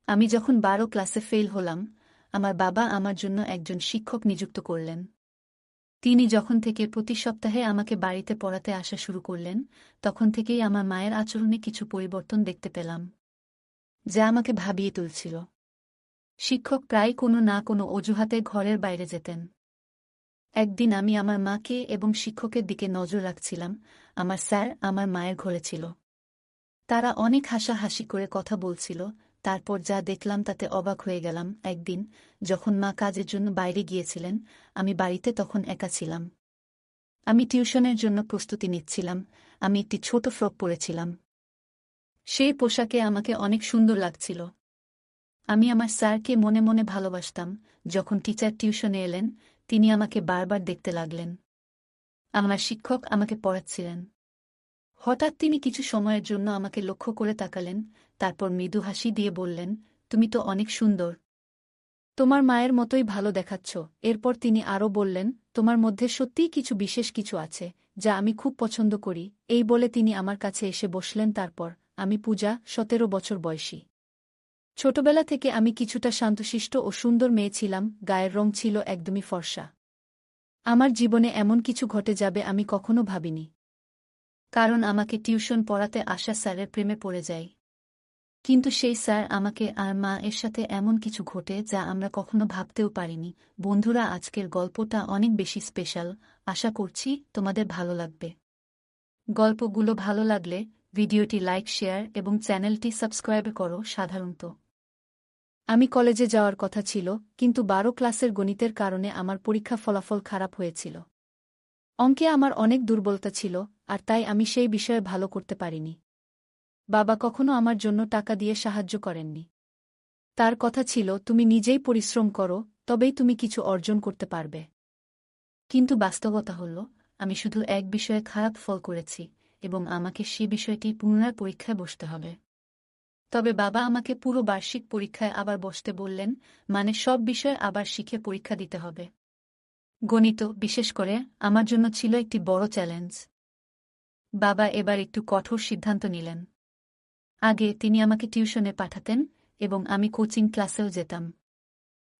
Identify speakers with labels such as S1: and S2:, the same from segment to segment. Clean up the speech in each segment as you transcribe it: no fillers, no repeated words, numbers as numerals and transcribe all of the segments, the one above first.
S1: আমি যখন ১২ ক্লাসে ফেল হলাম, আমার বাবা আমার জন্য একজন শিক্ষক নিযুক্ত করলেন। তিনি যখন থেকে প্রতি সপ্তাহে আমাকে বাড়িতে পড়াতে আসা শুরু করলেন, তখন থেকেই আমার মায়ের আচরণে কিছু পরিবর্তন দেখতে পেলাম, যা আমাকে ভাবিয়ে তুলছিল। শিক্ষক প্রায় কোনো না কোনো অজুহাতে ঘরের বাইরে যেতেন। একদিন আমি আমার মাকে এবং শিক্ষকের দিকে নজর রাখছিলাম। আমার স্যার আমার মায়ের ঘরে ছিল। তারা অনেক হাসাহাসি করে কথা বলছিল। তারপর যা দেখলাম তাতে অবাক হয়ে গেলাম। একদিন যখন মা কাজের জন্য বাইরে গিয়েছিলেন, আমি বাড়িতে তখন একা ছিলাম। আমি টিউশনের জন্য প্রস্তুতি নিচ্ছিলাম। আমি একটি ছোট ফ্রক পরেছিলাম। সেই পোশাকে আমাকে অনেক সুন্দর লাগছিল। আমি আমার স্যারকে মনে মনে ভালোবাসতাম। যখন টিচার টিউশনে এলেন, তিনি আমাকে বারবার দেখতে লাগলেন। আমার শিক্ষক আমাকে পড়াচ্ছিলেন। হঠাৎ তিনি কিছু সময়ের জন্য আমাকে লক্ষ্য করে তাকালেন, তারপর মৃদু হাসি দিয়ে বললেন, তুমি তো অনেক সুন্দর। তোমার মায়ের মতোই ভালো দেখাচ্ছ। এরপর তিনি আরও বললেন, তোমার মধ্যে সত্যিই কিছু বিশেষ কিছু আছে, যা আমি খুব পছন্দ করি। এই বলে তিনি আমার কাছে এসে বসলেন। তারপর আমি পূজা, ১৭ বছর বয়সী। ছোটবেলা থেকে আমি কিছুটা শান্তশিষ্ট ও সুন্দর মেয়ে ছিলাম। গায়ের রং ছিল একদমই ফর্সা। আমার জীবনে এমন কিছু ঘটে যাবে আমি কখনো ভাবিনি। কারণ আমাকে টিউশন পড়াতে আসা স্যারের প্রেমে পড়ে যাই। কিন্তু সেই স্যার আমাকে আর মা এর সাথে এমন কিছু ঘটে যা আমরা কখনো ভাবতেও পারিনি। বন্ধুরা, আজকের গল্পটা অনেক বেশি স্পেশাল। আশা করছি তোমাদের ভালো লাগবে। গল্পগুলো ভালো লাগলে ভিডিওটি লাইক, শেয়ার এবং চ্যানেলটি সাবস্ক্রাইব করো। সাধারণত আমি কলেজে যাওয়ার কথা ছিল, কিন্তু ১২ ক্লাসের গণিতের কারণে আমার পরীক্ষা ফলাফল খারাপ হয়েছিল। অঙ্কে আমার অনেক দুর্বলতা ছিল, আর তাই আমি সেই বিষয়ে ভালো করতে পারিনি। বাবা কখনো আমার জন্য টাকা দিয়ে সাহায্য করেননি। তার কথা ছিল, তুমি নিজেই পরিশ্রম করো, তবেই তুমি কিছু অর্জন করতে পারবে। কিন্তু বাস্তবতা হল, আমি শুধু এক বিষয়ে খারাপ ফল করেছি, এবং আমাকে সে বিষয়টি পুনরায় পরীক্ষায় বসতে হবে। তবে বাবা আমাকে পুরো বার্ষিক পরীক্ষায় আবার বসতে বললেন, মানে সব বিষয়ে আবার শিখে পরীক্ষা দিতে হবে। গণিত, বিশেষ করে, আমার জন্য ছিল একটি বড় চ্যালেঞ্জ। বাবা এবার একটু কঠোর সিদ্ধান্ত নিলেন। আগে তিনি আমাকে টিউশনে পাঠাতেন এবং আমি কোচিং ক্লাসেও যেতাম।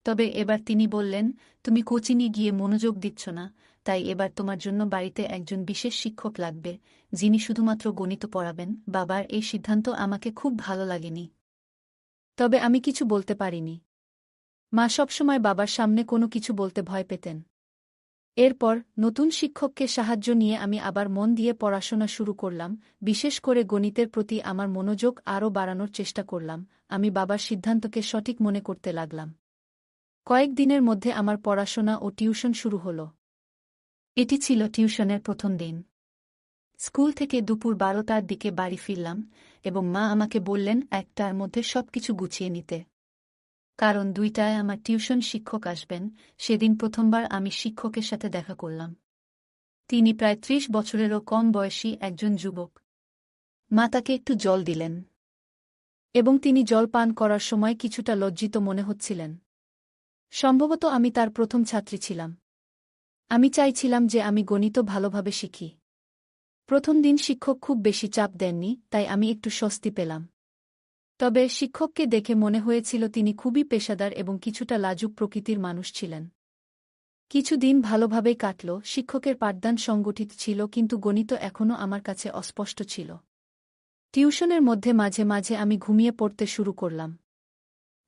S1: তবে এবার তিনি বললেন, তুমি কোচিংয়ে গিয়ে মনোযোগ দিচ্ছ না, তাই এবার তোমার জন্য বাড়িতে একজন বিশেষ শিক্ষক লাগবে, যিনি শুধুমাত্র গণিত পড়াবেন। বাবার এই সিদ্ধান্ত আমাকে খুব ভালো লাগেনি। তবে আমি কিছু বলতে পারিনি। মা সবসময় বাবার সামনে কোনো কিছু বলতে ভয় পেতেন। এরপর নতুন শিক্ষককে সাহায্য নিয়ে আমি আবার মন দিয়ে পড়াশোনা শুরু করলাম। বিশেষ করে গণিতের প্রতি আমার মনোযোগ আরও বাড়ানোর চেষ্টা করলাম। আমি বাবার সিদ্ধান্তকে সঠিক মনে করতে লাগলাম। কয়েক দিনের মধ্যে আমার পড়াশোনা ও টিউশন শুরু হল। এটি ছিল টিউশনের প্রথম দিন। স্কুল থেকে দুপুর ১২টার দিকে বাড়ি ফিরলাম এবং মা আমাকে বললেন ১টার মধ্যে সবকিছু গুছিয়ে নিতে। কারণ ২টায় আমার টিউশন শিক্ষক আসবেন। সেদিন প্রথমবার আমি শিক্ষকের সাথে দেখা করলাম। তিনি প্রায় ৩০ বছরেরও কম বয়সী একজন যুবক। মা তাকে একটু জল দিলেন এবং তিনি জল পান করার সময় কিছুটা লজ্জিত মনে হচ্ছিলেন। সম্ভবত আমি তার প্রথম ছাত্রী ছিলাম। আমি চাইছিলাম যে আমি গণিত ভালোভাবে শিখি। প্রথম দিন শিক্ষক খুব বেশি চাপ দেননি, তাই আমি একটু স্বস্তি পেলাম। তবে শিক্ষককে দেখে মনে হয়েছিল তিনি খুবই পেশাদার এবং কিছুটা লাজুক প্রকৃতির মানুষ ছিলেন। কিছুদিন ভালোভাবেই কাটল। শিক্ষকের পাঠদান সংগঠিত ছিল, কিন্তু গণিত এখনও আমার কাছে অস্পষ্ট ছিল। টিউশনের মধ্যে মাঝে মাঝে আমি ঘুমিয়ে পড়তে শুরু করলাম।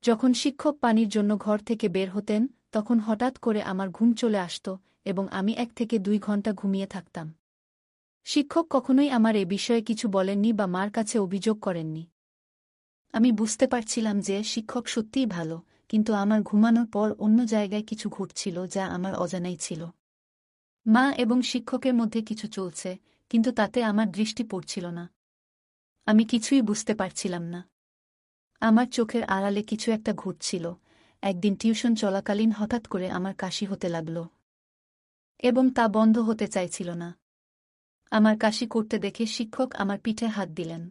S1: যখন শিক্ষক পানির জন্য ঘর থেকে বের হতেন, তখন হঠাৎ করে আমার ঘুম চলে আসত এবং আমি ১ থেকে ২ ঘন্টা ঘুমিয়ে থাকতাম। শিক্ষক কখনোই আমার এ বিষয়ে কিছু বলেননি বা মার কাছে অভিযোগ করেননি। আমি বুঝতে পারছিলাম যে শিক্ষক সত্যিই ভালো, কিন্তু আমার ঘুমানোর পর অন্য জায়গায় কিছু ঘটছিল যা আমার অজানাই ছিল। মা এবং শিক্ষকের মধ্যে কিছু চলছে, কিন্তু তাতে আমার দৃষ্টি পড়ছিল না। আমি কিছুই বুঝতে পারছিলাম না। আমার চোখের আড়ালে কিছু একটা ঘটছিল। একদিন টিউশন চলাকালীন হঠাৎ করে আমার কাশি হতে লাগল এবং তা বন্ধ হতে চাইছিল না। আমার কাশি করতে দেখে শিক্ষক আমার পিঠে হাত দিলেন।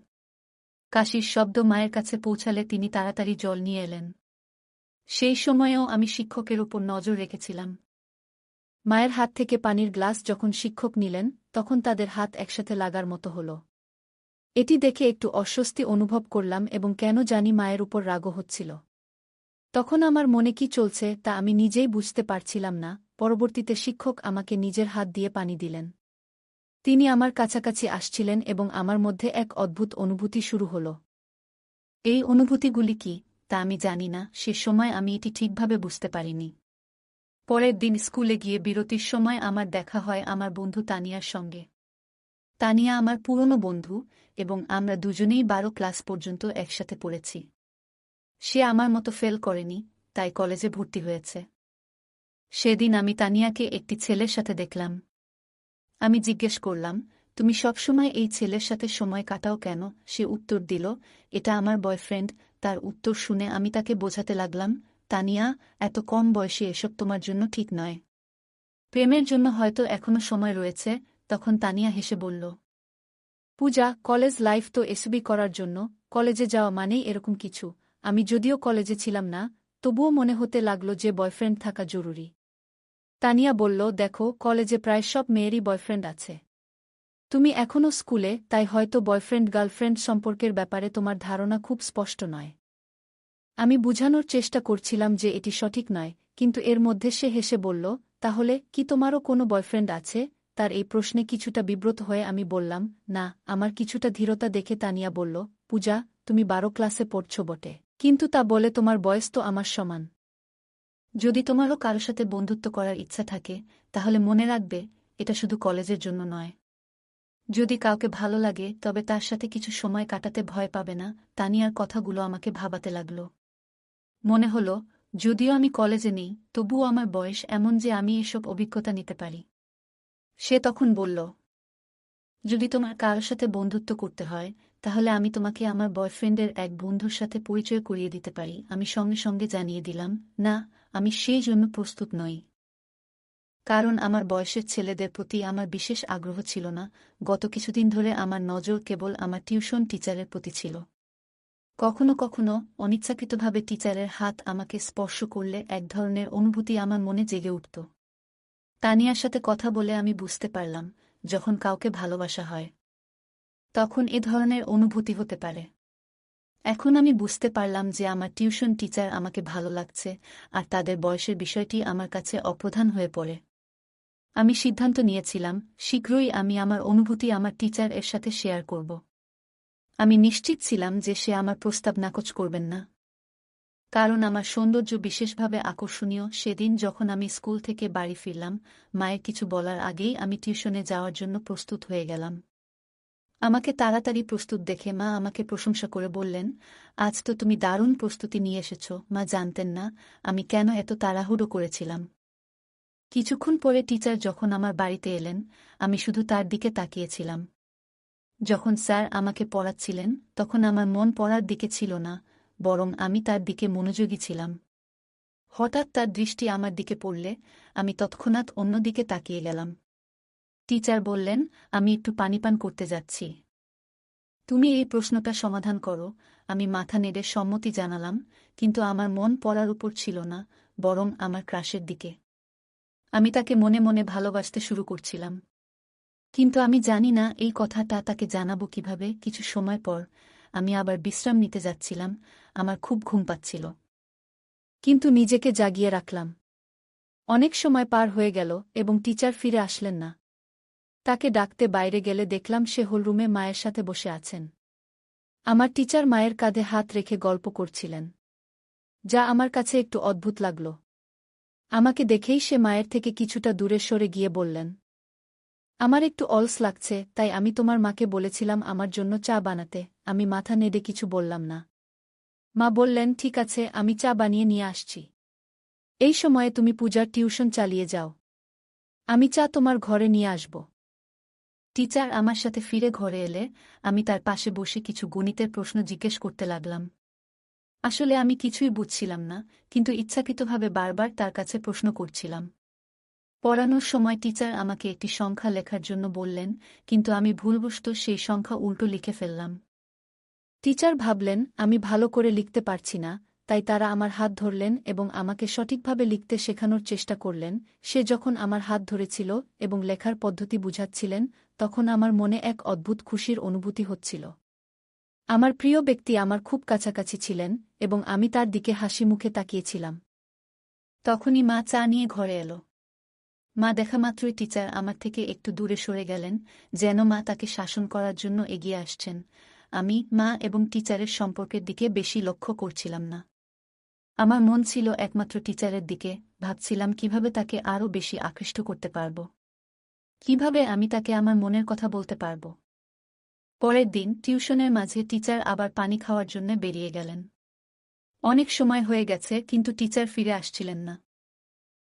S1: কাশির শব্দ মায়ের কাছে পৌঁছালে তিনি তাড়াতাড়ি জল নিয়ে এলেন। সেই সময়েও আমি শিক্ষকের উপর নজর রেখেছিলাম। মায়ের হাত থেকে পানির গ্লাস যখন শিক্ষক নিলেন, তখন তাদের হাত একসাথে লাগার মতো হল। এটি দেখে একটু অস্বস্তি অনুভব করলাম এবং কেন জানি মায়ের উপর রাগও হচ্ছিল। তখন আমার মনে কি চলছে তা আমি নিজেই বুঝতে পারছিলাম না। পরবর্তীতে শিক্ষক আমাকে নিজের হাত দিয়ে পানি দিলেন। তিনি আমার কাছাকাছি আসছিলেন এবং আমার মধ্যে এক অদ্ভুত অনুভূতি শুরু হল। এই অনুভূতিগুলি কি তা আমি জানি না, সে সময় আমি এটি ঠিকভাবে বুঝতে পারিনি। পরের দিন স্কুলে গিয়ে বিরতির সময় আমার দেখা হয় আমার বন্ধু তানিয়ার সঙ্গে। তানিয়া আমার পুরনো বন্ধু এবং আমরা দুজনেই 12 ক্লাস পর্যন্ত একসাথে পড়েছি। সে আমার মতো ফেল করেনি, তাই কলেজে ভর্তি হয়েছে। সেদিন আমি তানিয়াকে একটি ছেলের সাথে দেখলাম। আমি জিজ্ঞেস করলাম, তুমি সবসময় এই ছেলের সাথে সময় কাটাও কেন? সে উত্তর দিল, এটা আমার বয়ফ্রেন্ড। তার উত্তর শুনে আমি তাকে বোঝাতে লাগলাম, তানিয়া, এত কম বয়সে এসব তোমার জন্য ঠিক নয়। প্রেমের জন্য হয়তো এখনো সময় রয়েছে। তখন তানিয়া হেসে বলল, পূজা, কলেজ লাইফ তো এসবই করার জন্য। কলেজে যাওয়া মানেই এরকম কিছু। আমি যদিও কলেজে ছিলাম না, তবুও মনে হতে লাগল যে বয়ফ্রেন্ড থাকা জরুরি। তানিয়া বলল, দেখো, কলেজে প্রায় সব মেয়েরই বয়ফ্রেন্ড আছে। তুমি এখনও স্কুলে, তাই হয়তো বয়ফ্রেন্ড গার্লফ্রেন্ড সম্পর্কের ব্যাপারে তোমার ধারণা খুব স্পষ্ট নয়। আমি বুঝানোর চেষ্টা করছিলাম যে এটি সঠিক নয়, কিন্তু এর মধ্যে সে হেসে বলল, তাহলে কি তোমারও কোনো বয়ফ্রেন্ড আছে? তার এই প্রশ্নে কিছুটা বিব্রত হয়ে আমি বললাম, না। আমার কিছুটা ধীরতা দেখে তানিয়া বলল, পূজা, তুমি 12 ক্লাসে পড়ছ বটে, কিন্তু তা বলে তোমার বয়স তো আমার সমান। যদি তোমারও কারো সাথে বন্ধুত্ব করার ইচ্ছা থাকে, তাহলে মনে রাখবে, এটা শুধু কলেজের জন্য নয়। যদি কাউকে ভালো লাগে তবে তার সাথে কিছু সময় কাটাতে ভয় পাবে না। তানিয়ার কথাগুলো আমাকে ভাবাতে লাগল। মনে হল, যদিও আমি কলেজে নেই, তবুও আমার বয়স এমন যে আমি এসব অভিজ্ঞতা নিতে পারি। সে তখন বলল, যদি তোমার কারোর সাথে বন্ধুত্ব করতে হয়, তাহলে আমি তোমাকে আমার বয়ফ্রেন্ডের এক বন্ধুর সাথে পরিচয় করিয়ে দিতে পারি। আমি সঙ্গে সঙ্গে জানিয়ে দিলাম, না, আমি সেই জন্য প্রস্তুত নই। কারণ আমার বয়সের ছেলেদের প্রতি আমার বিশেষ আগ্রহ ছিল না। গত কিছুদিন ধরে আমার নজর কেবল আমার টিউশন টিচারের প্রতি ছিল। কখনো কখনো অনিচ্ছাকৃতভাবে টিচারের হাত আমাকে স্পর্শ করলে এক ধরনের অনুভূতি আমার মনে জেগে উঠত। তানিয়ার সাথে কথা বলে আমি বুঝতে পারলাম, যখন কাউকে ভালোবাসা হয় তখন এ ধরনের অনুভূতি হতে পারে। এখন আমি বুঝতে পারলাম যে আমার টিউশন টিচার আমাকে ভালো লাগছে, আর তাদের বয়সের বিষয়টি আমার কাছে অপ্রধান হয়ে পড়ে। আমি সিদ্ধান্ত নিয়েছিলাম, শীঘ্রই আমি আমার অনুভূতি আমার টিচার এর সাথে শেয়ার করব। আমি নিশ্চিত ছিলাম যে সে আমার প্রস্তাব নাকচ করবেন না। কারণ আমার সৌন্দর্য বিশেষভাবে আকর্ষণীয়। সেদিন যখন আমি স্কুল থেকে বাড়ি ফিরলাম, মায়ের কিছু বলার আগেই আমি টিউশনে যাওয়ার জন্য প্রস্তুত হয়ে গেলাম। আমাকে তাড়াতাড়ি প্রস্তুত দেখে মা আমাকে প্রশংসা করে বললেন, আজ তো তুমি দারুণ প্রস্তুতি নিয়ে এসেছ। মা জানতেন না আমি কেন এত তাড়াহুড়ো করেছিলাম। কিছুক্ষণ পরে টিচার যখন আমার বাড়িতে এলেন, আমি শুধু তার দিকে তাকিয়েছিলাম। যখন স্যার আমাকে পড়াচ্ছিলেন, তখন আমার মন পড়ার দিকে ছিল না, বরং আমি তার দিকে মনোযোগী ছিলাম। হঠাৎ তার দৃষ্টি আমার দিকে পড়লে আমি তৎক্ষণাৎ অন্যদিকে তাকিয়ে গেলাম। টিচার বললেন, আমি একটু পানি পান করতে যাচ্ছি। তুমি এই প্রশ্নটা সমাধান করো। আমি মাথা নেড়ে সম্মতি জানালাম, কিন্তু আমার মন পড়ার উপর ছিল না, বরং আমার ক্রাশের দিকে। আমি তাকে মনে মনে ভালোবাসতে শুরু করছিলাম। কিন্তু আমি জানি না এই কথাটা তাকে জানাবো কিভাবে। কিছু সময় পর আমি আবার বিশ্রাম নিতে যাচ্ছিলাম। আমার খুব ঘুম পাচ্ছিল, কিন্তু নিজেকে জাগিয়ে রাখলাম। অনেক সময় পার হয়ে গেল এবং টিচার ফিরে আসলেন না। তাকে ডাকতে বাইরে গেলে দেখলাম সে হলরুমে মায়ের সাথে বসে আছেন। আমার টিচার মায়ের কাঁধে হাত রেখে গল্প করছিলেন, যা আমার কাছে একটু অদ্ভুত লাগল। আমাকে দেখেই সে মায়ের থেকে কিছুটা দূরে সরে গিয়ে বললেন, আমার একটু অলস লাগছে, তাই আমি তোমার মাকে বলেছিলাম আমার জন্য চা বানাতে। আমি মাথা নেড়ে কিছু বললাম না। মা বললেন, ঠিক আছে, আমি চা বানিয়ে নিয়ে আসছি। এই সময়ে তুমি পূজার টিউশন চালিয়ে যাও। আমি চা তোমার ঘরে নিয়ে আসব। টিচার আমার সাথে ফিরে ঘরে এলে আমি তার পাশে বসে কিছু গণিতের প্রশ্ন জিজ্ঞেস করতে লাগলাম। আসলে আমি কিছুই বুঝছিলাম না, কিন্তু ইচ্ছাকৃতভাবে বারবার তার কাছে প্রশ্ন করছিলাম। পড়ানোর সময় টিচার আমাকে একটি সংখ্যা লেখার জন্য বললেন, কিন্তু আমি ভুলবশত সেই সংখ্যা উল্টো লিখে ফেললাম। টিচার ভাবলেন আমি ভালো করে লিখতে পারছি না, তাই তারা আমার হাত ধরলেন এবং আমাকে সঠিকভাবে লিখতে শেখানোর চেষ্টা করলেন। সে যখন আমার হাত ধরেছিল এবং লেখার পদ্ধতি বুঝাচ্ছিলেন, তখন আমার মনে এক অদ্ভুত খুশির অনুভূতি হচ্ছিল। আমার প্রিয় ব্যক্তি আমার খুব কাছাকাছি ছিলেন এবং আমি তার দিকে হাসি মুখে তাকিয়েছিলাম। তখনই মা চা নিয়ে ঘরে এলো। মা দেখামাত্রই টিচার আমার থেকে একটু দূরে সরে গেলেন, যেন মা তাকে শাসন করার জন্য এগিয়ে আসছেন। আমি মা এবং টিচারের সম্পর্কের দিকে বেশি লক্ষ্য করছিলাম না। আমার মন ছিল একমাত্র টিচারের দিকে, ভাবছিলাম কিভাবে তাকে আরও বেশি আকৃষ্ট করতে পারব, কিভাবে আমি তাকে আমার মনের কথা বলতে পারব। পরের দিন টিউশনের মাঝে টিচার আবার পানি খাওয়ার জন্য বেরিয়ে গেলেন। অনেক সময় হয়ে গেছে কিন্তু টিচার ফিরে আসছিলেন না।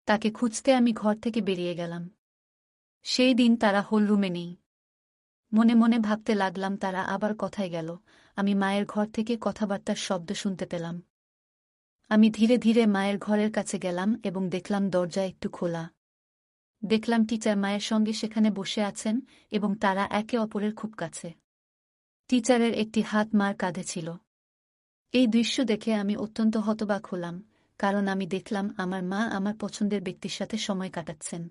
S1: তাকে খুঁজতে আমি ঘর থেকে বেরিয়ে গেলাম। সেই দিন তারা হলরুমে নেই। মনে মনে ভাবতে লাগলাম তারা আবার কোথায় গেল। আমি মায়ের ঘর থেকে কথাবার্তার শব্দ শুনতে পেলাম। আমি ধীরে ধীরে মায়ের ঘরের কাছে গেলাম এবং দেখলাম দরজা একটু খোলা। দেখলাম টিচার মায়ের সঙ্গে সেখানে বসে আছেন এবং তারা একে অপরের খুব কাছে। টিচারের একটি হাত মার কাঁধে ছিল। এই দৃশ্য দেখে আমি অত্যন্ত হতবাক হলাম, কারণ আমি দেখলাম আমার মা আমার পছন্দের ব্যক্তির সাথে সময় কাটাচ্ছেন।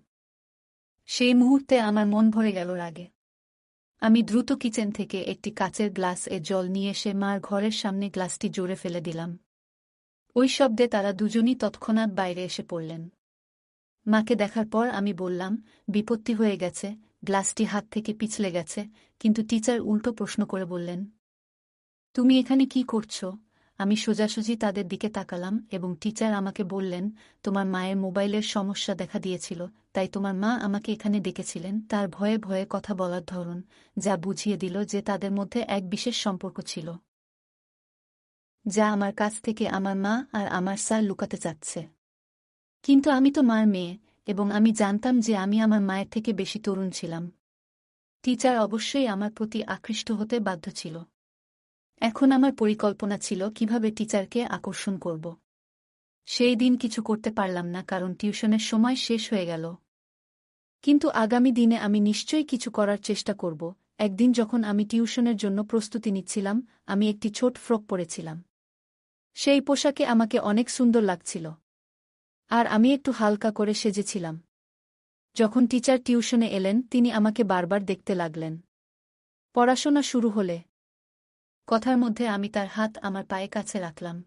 S1: সেই মুহূর্তে আমার মন ভরে গেল রাগে। আমি দ্রুত কিচেন থেকে একটি কাচের গ্লাস জল নিয়ে এসে মার ঘরের সামনে গ্লাসটি জোরে ফেলে দিলাম। ওই শব্দে তারা দুজনই তৎক্ষণাৎ বাইরে এসে পড়লেন। মাকে দেখার পর আমি বললাম, বিপত্তি হয়ে গেছে, গ্লাসটি হাত থেকে পিছলে গেছে। কিন্তু টিচার উল্টো প্রশ্ন করে বললেন, তুমি এখানে কি করছো? আমি সোজাসুজি তাদের দিকে তাকালাম এবং টিচার আমাকে বললেন, তোমার মায়ের মোবাইলের সমস্যা দেখা দিয়েছিল, তাই তোমার মা আমাকে এখানে ডেকেছিলেন। তার ভয়ে ভয়ে কথা বলার ধরন যা বুঝিয়ে দিল যে তাদের মধ্যে এক বিশেষ সম্পর্ক ছিল, যা আমার কাছ থেকে আমার মা আর আমার স্যার লুকাতে চাচ্ছে। কিন্তু আমি তো মার মেয়ে, এবং আমি জানতাম যে আমি আমার মায়ের থেকে বেশি তরুণ ছিলাম। টিচার অবশ্যই আমার প্রতি আকৃষ্ট হতে বাধ্য ছিল। এখন আমার পরিকল্পনা ছিল কিভাবে টিচারকে আকর্ষণ করব। সেই দিন কিছু করতে পারলাম না কারণ টিউশনের সময় শেষ হয়ে গেল। কিন্তু আগামী দিনে আমি নিশ্চয়ই কিছু করার চেষ্টা করব। একদিন যখন আমি টিউশনের জন্য প্রস্তুতি নিচ্ছিলাম, আমি একটি ছোট ফ্রক পরেছিলাম। সেই পোশাকে আমাকে অনেক সুন্দর লাগছিল, আর আমি একটু হালকা করে সেজেছিলাম। যখন টিচার টিউশনে এলেন, তিনি আমাকে বারবার দেখতে লাগলেন। পড়াশোনা শুরু হলে কথার মধ্যে আমি তার হাত আমার পায়ে কাছে রাখলাম।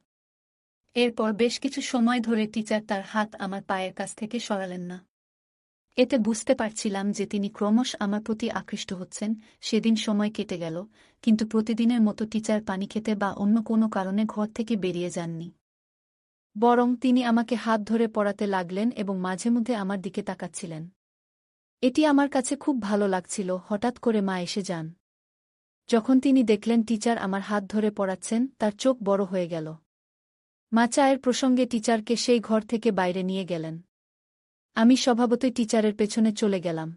S1: এরপর বেশ কিছু সময় ধরে টিচার তার হাত আমার পায়ের কাছ থেকে সরালেন না। এতে বুঝতে পারছিলাম যে তিনি ক্রমশ আমার প্রতি আকৃষ্ট হচ্ছেন। সেদিন সময় কেটে গেল, কিন্তু প্রতিদিনের মতো টিচার পানি খেতে বা অন্য কোনো কারণে ঘর থেকে বেরিয়ে যাননি। বরং তিনি আমাকে হাত ধরে পড়াতে লাগলেন এবং মাঝে মধ্যে আমার দিকে তাকাচ্ছিলেন। এটি আমার কাছে খুব ভালো লাগছিল। হঠাৎ করে মা এসে যান। যখন তিনি দেখলেন টিচার আমার হাত ধরে পড়াচ্ছেন, তার চোখ বড় হয়ে গেল। মা চায়ের প্রসঙ্গে টিচারকে সেই ঘর থেকে বাইরে নিয়ে গেলেন। আমি স্বভাবতই টিচারের পেছনে চলে গেলাম।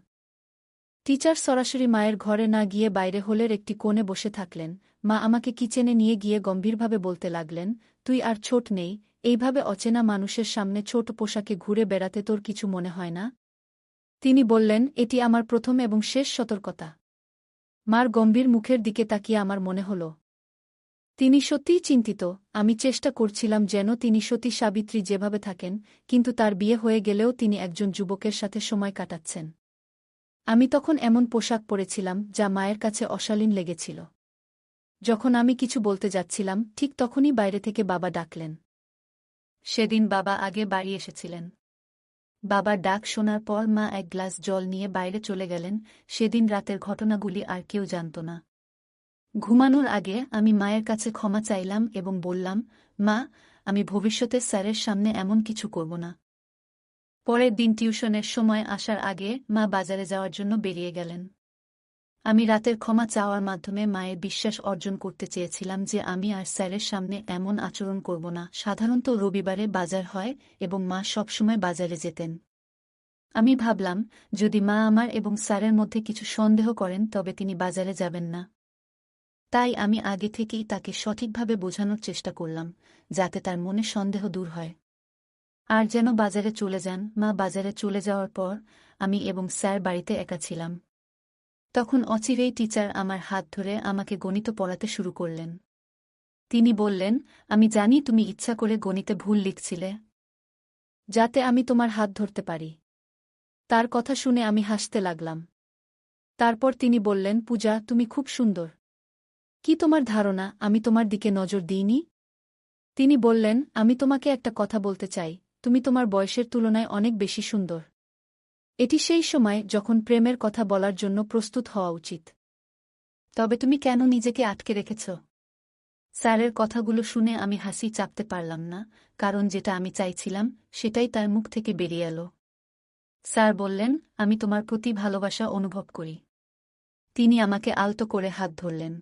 S1: টিচার সরাসরি মায়ের ঘরে না গিয়ে বাইরে হলের একটি কোণে বসে থাকলেন। মা আমাকে কিচেনে নিয়ে গিয়ে গম্ভীরভাবে বলতে লাগলেন, তুই আর ছোট নেই, এইভাবে অচেনা মানুষের সামনে ছোট পোশাকে ঘুরে বেড়াতে তোর কিছু মনে হয় না? তিনি বললেন, এটি আমার প্রথম এবং শেষ সতর্কতা। মার গম্ভীর মুখের দিকে তাকিয়ে আমার মনে হল তিনি সত্যিই চিন্তিত। আমি চেষ্টা করছিলাম যেন তিনি সতী সাবিত্রী যেভাবে থাকেন, কিন্তু তার বিয়ে হয়ে গেলেও তিনি একজন যুবকের সাথে সময় কাটাচ্ছেন। আমি তখন এমন পোশাক পরেছিলাম যা মায়ের কাছে অশালীন লেগেছিল। যখন আমি কিছু বলতে যাচ্ছিলাম, ঠিক তখনই বাইরে থেকে বাবা ডাকলেন। সেদিন বাবা আগে বাড়ি এসেছিলেন। বাবার ডাক শোনার পর মা এক গ্লাস জল নিয়ে বাইরে চলে গেলেন। সেদিন রাতের ঘটনাগুলি আর কেউ জানত না। ঘুমানোর আগে আমি মায়ের কাছে ক্ষমা চাইলাম এবং বললাম, মা, আমি ভবিষ্যতে স্যারের সামনে এমন কিছু করব না। পরের দিন টিউশনের সময় আসার আগে মা বাজারে যাওয়ার জন্য বেরিয়ে গেলেন। আমি রাতের ক্ষমা চাওয়ার মাধ্যমে মায়ের বিশ্বাস অর্জন করতে চেয়েছিলাম যে আমি আর স্যারের সামনে এমন আচরণ করব না। সাধারণত রবিবারে বাজার হয় এবং মা সবসময় বাজারে যেতেন। আমি ভাবলাম, যদি মা আমার এবং স্যারের মধ্যে কিছু সন্দেহ করেন তবে তিনি বাজারে যাবেন না। তাই আমি আগে থেকেই তাকে সঠিকভাবে বোঝানোর চেষ্টা করলাম, যাতে তার মনে সন্দেহ দূর হয়। আর যেন বাজারে চলে যান। মা বাজারে চলে যাওয়ার পর আমি এবং স্যার বাড়িতে একা ছিলাম। তখন অচিরেই টিচার আমার হাত ধরে আমাকে গণিত পড়াতে শুরু করলেন। তিনি বললেন, আমি জানি তুমি ইচ্ছা করে গণিতে ভুল লিখছিলে, যাতে আমি তোমার হাত ধরতে পারি। তার কথা শুনে আমি হাসতে লাগলাম। তারপর তিনি বললেন, পূজা, তুমি খুব সুন্দর। কি তোমার ধারণা আমি তোমার দিকে নজর দিইনি? তিনি বললেন, আমি তোমাকে একটা কথা বলতে চাই, তুমি তোমার বয়সের তুলনায় অনেক বেশি সুন্দর। এটি সেই সময় যখন প্রেমের কথা বলার জন্য প্রস্তুত হওয়া উচিত। তবে তুমি কেন নিজেকে আটকে রেখেছ? স্যারের কথাগুলো শুনে আমি হাসি চাপতে পারলাম না, কারণ যেটা আমি চাইছিলাম সেটাই তার মুখ থেকে বেরিয়ে এলো। স্যার বললেন, আমি তোমার প্রতি ভালোবাসা অনুভব করি। তিনি আমাকে আলতো করে হাত ধরলেন।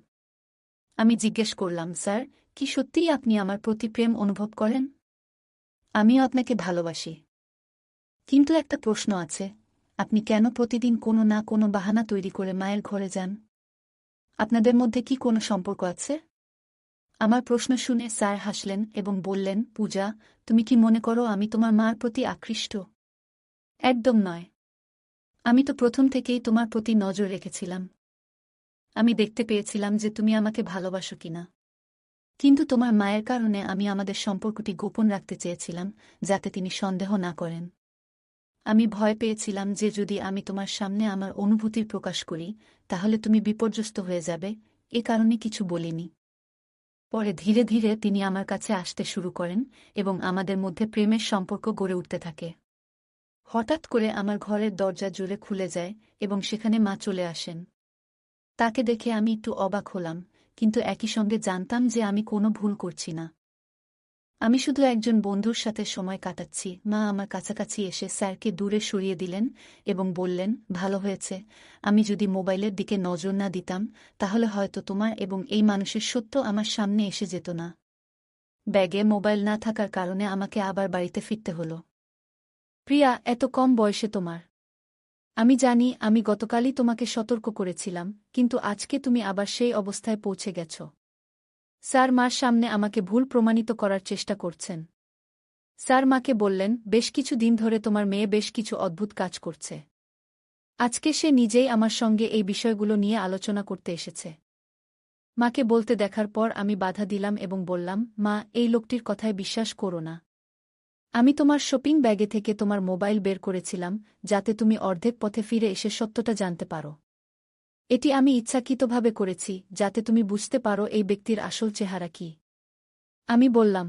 S1: আমি জিজ্ঞেস করলাম, স্যার, কি সত্যিই আপনি আমার প্রতি প্রেম অনুভব করেন? আমিও আপনাকে ভালোবাসি। কিন্তু একটা প্রশ্ন আছে, আপনি কেন প্রতিদিন কোনো না কোনো বাহানা তৈরি করে মায়ের ঘরে যান? আপনাদের মধ্যে কি কোনো সম্পর্ক আছে? আমার প্রশ্ন শুনে স্যার হাসলেন এবং বললেন, পূজা, তুমি কি মনে করো আমি তোমার মার প্রতি আকৃষ্ট? একদম নয়। আমি তো প্রথম থেকেই তোমার প্রতি নজর রেখেছিলাম। আমি দেখতে পেয়েছিলাম যে তুমি আমাকে ভালোবাসো কিনা। কিন্তু তোমার মায়ের কারণে আমি আমাদের সম্পর্কটি গোপন রাখতে চেয়েছিলাম, যাতে তিনি সন্দেহ না করেন। আমি ভয় পেয়েছিলাম যে যদি আমি তোমার সামনে আমার অনুভূতির প্রকাশ করি, তাহলে তুমি বিপর্যস্ত হয়ে যাবে, এ কারণে কিছু বলিনি। পরে ধীরে ধীরে তিনি আমার কাছে আসতে শুরু করেন এবং আমাদের মধ্যে প্রেমের সম্পর্ক গড়ে উঠতে থাকে। হঠাৎ করে আমার ঘরের দরজা জোরে খুলে যায় এবং সেখানে মা চলে আসেন। তাকে দেখে আমি একটু অবাক হলাম, কিন্তু একই সঙ্গে জানতাম যে আমি কোনো ভুল করছি না। আমি শুধু একজন বন্ধুর সাথে সময় কাটাচ্ছি। মা আমার কাছাকাছি এসে স্যারকে দূরে সরিয়ে দিলেন এবং বললেন, ভালো হয়েছে, আমি যদি মোবাইলের দিকে নজর না দিতাম, তাহলে হয়তো তোমার এবং এই মানুষের সত্য আমার সামনে এসে যেত না। ব্যাগে মোবাইল না থাকার কারণে আমাকে আবার বাড়িতে ফিরতে হলো। প্রিয়া, এত কম বয়সে তোমার। আমি জানি আমি গতকালই তোমাকে সতর্ক করেছিলাম, কিন্তু আজকে তুমি আবার সেই অবস্থায় পৌঁছে গেছ। স্যার মার সামনে আমাকে ভুল প্রমাণিত করার চেষ্টা করছেন। স্যার মাকে বললেন, বেশ কিছু দিন ধরে তোমার মেয়ে বেশ কিছু অদ্ভুত কাজ করছে। আজকে সে নিজেই আমার সঙ্গে এই বিষয়গুলো নিয়ে আলোচনা করতে এসেছে। মাকে বলতে দেখার পর আমি বাধা দিলাম এবং বললাম, মা, এই লোকটির কথায় বিশ্বাস করো না। আমি তোমার শপিং ব্যাগে থেকে তোমার মোবাইল বের করেছিলাম, যাতে তুমি অর্ধেক পথে ফিরে এসে সত্যটা জানতে পারো। এটি আমি ইচ্ছাকৃতভাবে করেছি, যাতে তুমি বুঝতে পারো এই ব্যক্তির আসল চেহারা কি। আমি বললাম,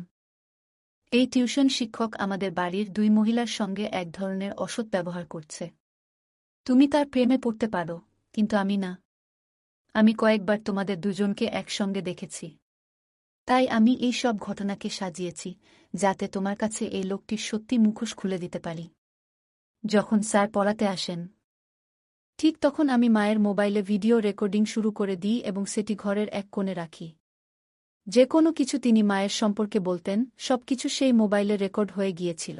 S1: এই টিউশন শিক্ষক আমাদের বাড়ির 2 মহিলার সঙ্গে এক ধরনের অসৎ ব্যবহার করছে। তুমি তার প্রেমে পড়তে পারো, কিন্তু আমি না। আমি কয়েকবার তোমাদের দুজনকে একসঙ্গে দেখেছি। তাই আমি এই সব ঘটনাকে সাজিয়েছি, যাতে তোমার কাছে এই লোকটির সত্যি মুখোশ খুলে দিতে পারি। যখন স্যার পড়াতে আসেন, ঠিক তখন আমি মায়ের মোবাইলে ভিডিও রেকর্ডিং শুরু করে দিই এবং সেটি ঘরের এক কোণে রাখি। যে কোনো কিছু তিনি মায়ের সম্পর্কে বলতেন, সবকিছু সেই মোবাইলে রেকর্ড হয়ে গিয়েছিল।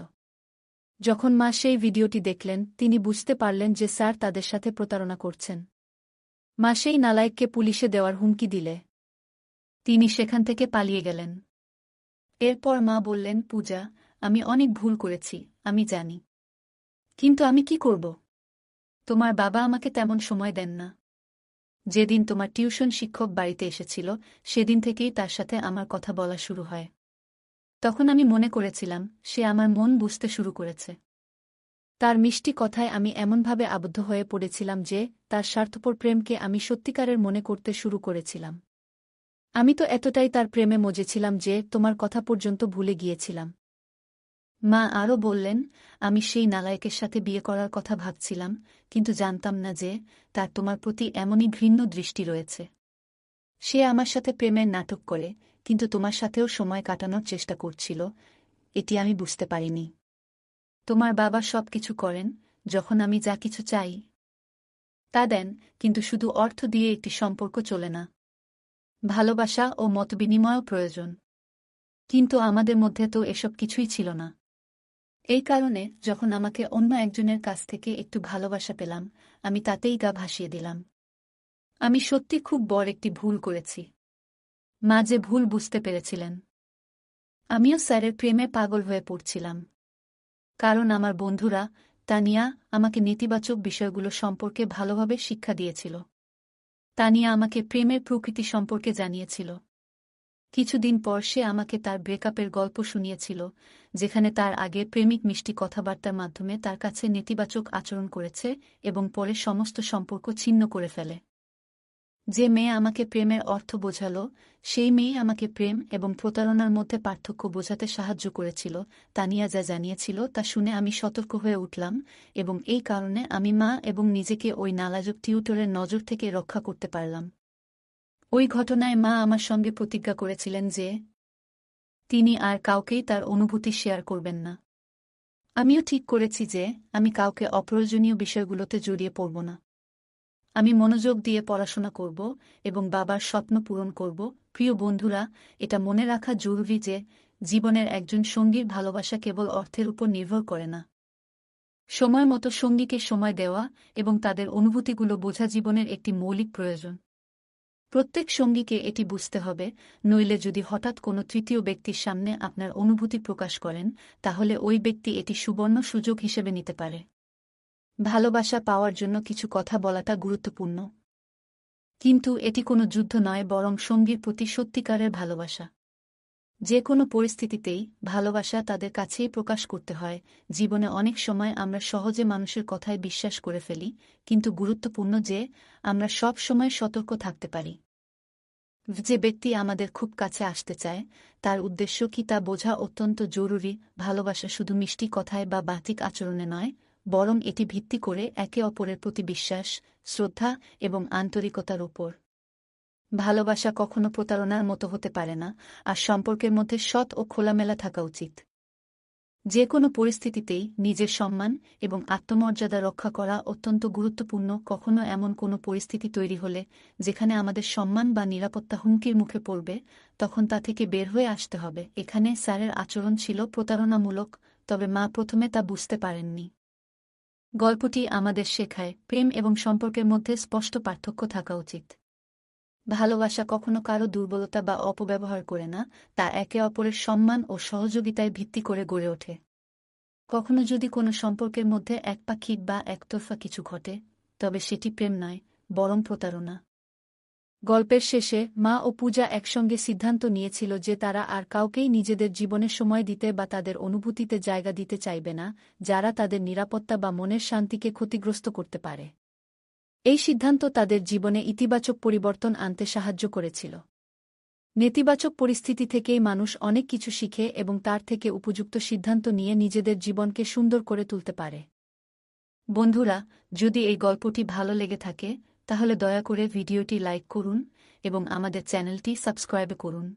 S1: যখন মা সেই ভিডিওটি দেখলেন, তিনি বুঝতে পারলেন যে স্যার তাদের সাথে প্রতারণা করছেন। মা সেই নালায়েককে পুলিশে দেওয়ার হুমকি দিলে তিনি সেখান থেকে পালিয়ে গেলেন। এরপর মা বললেন, পূজা, আমি অনেক ভুল করেছি, আমি জানি। কিন্তু আমি কি করব? তোমার বাবা আমাকে তেমন সময় দেন না। যেদিন তোমার টিউশন শিক্ষক বাড়িতে এসেছিল, সেদিন থেকেই তার সাথে আমার কথা বলা শুরু হয়। তখন আমি মনে করেছিলাম সে আমার মন বুঝতে শুরু করেছে। তার মিষ্টি কথায় আমি এমনভাবে আবদ্ধ হয়ে পড়েছিলাম যে তার স্বার্থপর প্রেমকে আমি সত্যিকারের মনে করতে শুরু করেছিলাম। আমি তো এতটাই তার প্রেমে মজেছিলাম যে তোমার কথা পর্যন্ত ভুলে গিয়েছিলাম। মা আরও বললেন, আমি সেই নালায়েকের সাথে বিয়ে করার কথা ভাবছিলাম, কিন্তু জানতাম না যে তার তোমার প্রতি এমনই ঘৃণ্য দৃষ্টি রয়েছে। সে আমার সাথে প্রেমের নাটক করে, কিন্তু তোমার সাথেও সময় কাটানোর চেষ্টা করছিল, এটি আমি বুঝতে পারিনি। তোমার বাবা সবকিছু করেন, যখন আমি যা কিছু চাই তা দেন, কিন্তু শুধু অর্থ দিয়ে একটি সম্পর্ক চলে না। ভালোবাসা ও মতবিনিময়ও প্রয়োজন। কিন্তু আমাদের মধ্যে তো এসব কিছুই ছিল না। এই কারণে যখন আমাকে অন্য একজনের কাছ থেকে একটু ভালোবাসা পেলাম, আমি তাতেই গা ভাসিয়ে দিলাম। আমি সত্যি খুব বড় একটি ভুল করেছি। মা যে ভুল বুঝতে পেরেছিলেন। আমিও স্যারের প্রেমে পাগল হয়ে পড়ছিলাম। কারণ আমার বন্ধুরা, তানিয়া, আমাকে নেতিবাচক বিষয়গুলো সম্পর্কে ভালোভাবে শিক্ষা দিয়েছিল। তানিয়া আমাকে প্রেমের প্রকৃতি সম্পর্কে জানিয়েছিল। কিছুদিন পর সে আমাকে তার ব্রেকআপের গল্প শুনিয়েছিল, যেখানে তার আগে প্রেমিক মিষ্টি কথাবার্তার মাধ্যমে তার কাছে নেতিবাচক আচরণ করেছে এবং পরে সমস্ত সম্পর্ক ছিন্ন করে ফেলে। যে মেয়ে আমাকে প্রেমের অর্থ বোঝাল, সেই মেয়ে আমাকে প্রেম এবং প্রতারণার মধ্যে পার্থক্য বোঝাতে সাহায্য করেছিল। তানিয়া যা জানিয়েছিল তা শুনে আমি সতর্ক হয়ে উঠলাম, এবং এই কারণে আমি মা এবং নিজেকে ওই নালাজুক টিউটরের নজর থেকে রক্ষা করতে পারলাম। ওই ঘটনায় মা আমার সঙ্গে প্রতিজ্ঞা করেছিলেন যে তিনি আর কাউকেই তার অনুভূতি শেয়ার করবেন না। আমিও ঠিক করেছি যে আমি কাউকে অপ্রয়োজনীয় বিষয়গুলোতে জড়িয়ে পড়ব না। আমি মনোযোগ দিয়ে পড়াশোনা করব এবং বাবার স্বপ্ন পূরণ করব। প্রিয় বন্ধুরা, এটা মনে রাখা জরুরি যে জীবনের একজন সঙ্গীর ভালোবাসা কেবল অর্থের উপর নির্ভর করে না। সময় মতো সঙ্গীকে সময় দেওয়া এবং তাদের অনুভূতিগুলো বোঝা জীবনের একটি মৌলিক প্রয়োজন। প্রত্যেক সঙ্গীকে এটি বুঝতে হবে, নইলে যদি হঠাৎ কোনো তৃতীয় ব্যক্তির সামনে আপনার অনুভূতি প্রকাশ করেন, তাহলে ওই ব্যক্তি এটি সুবর্ণ সুযোগ হিসেবে নিতে পারে। ভালোবাসা পাওয়ার জন্য কিছু কথা বলাটা গুরুত্বপূর্ণ, কিন্তু এটি কোনো যুদ্ধ নয়, বরং সঙ্গীর প্রতি সত্যিকারের ভালোবাসা। যে কোনো পরিস্থিতিতেই ভালোবাসা তাদের কাছেই প্রকাশ করতে হয়। জীবনে অনেক সময় আমরা সহজে মানুষের কথায় বিশ্বাস করে ফেলি, কিন্তু গুরুত্বপূর্ণ যে আমরা সব সময় সতর্ক থাকতে পারি। যে ব্যক্তি আমাদের খুব কাছে আসতে চায়, তার উদ্দেশ্য কি তা বোঝা অত্যন্ত জরুরি। ভালোবাসা শুধু মিষ্টি কথায় বা বাহ্যিক আচরণে নয়, বরং এটি ভিত্তি করে একে অপরের প্রতি বিশ্বাস, শ্রদ্ধা এবং আন্তরিকতার উপর। ভালোবাসা কখনো প্রতারণার মতো হতে পারে না, আর সম্পর্কের মধ্যে সৎ ও খোলামেলা থাকা উচিত। যে কোনো পরিস্থিতিতেই নিজের সম্মান এবং আত্মমর্যাদা রক্ষা করা অত্যন্ত গুরুত্বপূর্ণ। কখনো এমন কোনো পরিস্থিতি তৈরি হলে যেখানে আমাদের সম্মান বা নিরাপত্তা হুমকির মুখে পড়বে, তখন তা থেকে বের হয়ে আসতে হবে। এখানে স্যারের আচরণ ছিল প্রতারণামূলক, তবে মা প্রথমে তা বুঝতে পারেননি। গল্পটি আমাদের শেখায়, প্রেম এবং সম্পর্কের মধ্যে স্পষ্ট পার্থক্য থাকা উচিত। ভালোবাসা কখনো কারো দুর্বলতা বা অপব্যবহার করে না, তা একে অপরের সম্মান ও সহযোগিতায় ভিত্তি করে গড়ে ওঠে। কখনো যদি কোনো সম্পর্কের মধ্যে একপাক্ষিক বা একতরফা কিছু ঘটে, তবে সেটি প্রেম নয়, বরং প্রতারণা। গল্পের শেষে মা ও পূজা একসঙ্গে সিদ্ধান্ত নিয়েছিল যে তারা আর কাউকেই নিজেদের জীবনে সময় দিতে বা তাদের অনুভূতিতে জায়গা দিতে চাইবে না, যারা তাদের নিরাপত্তা বা মনের শান্তিকে ক্ষতিগ্রস্ত করতে পারে। এই সিদ্ধান্ত তাদের জীবনে ইতিবাচক পরিবর্তন আনতে সাহায্য করেছিল। নেতিবাচক পরিস্থিতি থেকেই মানুষ অনেক কিছু শিখে এবং তার থেকে উপযুক্ত সিদ্ধান্ত নিয়ে নিজেদের জীবনকে সুন্দর করে তুলতে পারে। বন্ধুরা, যদি এই গল্পটি ভালো লেগে থাকে, তাহলে দয়া করে ভিডিওটি লাইক করুন এবং আমাদের চ্যানেলটি সাবস্ক্রাইব করুন।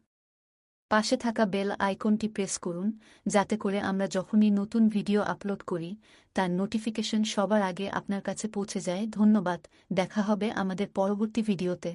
S1: পাশে থাকা বেল আইকনটি প্রেস করুন, যাতে করে আমরা যখনই নতুন ভিডিও আপলোড করি, তার নোটিফিকেশন সবার আগে আপনার কাছে পৌঁছে যায়। ধন্যবাদ। দেখা হবে আমাদের পরবর্তী ভিডিওতে।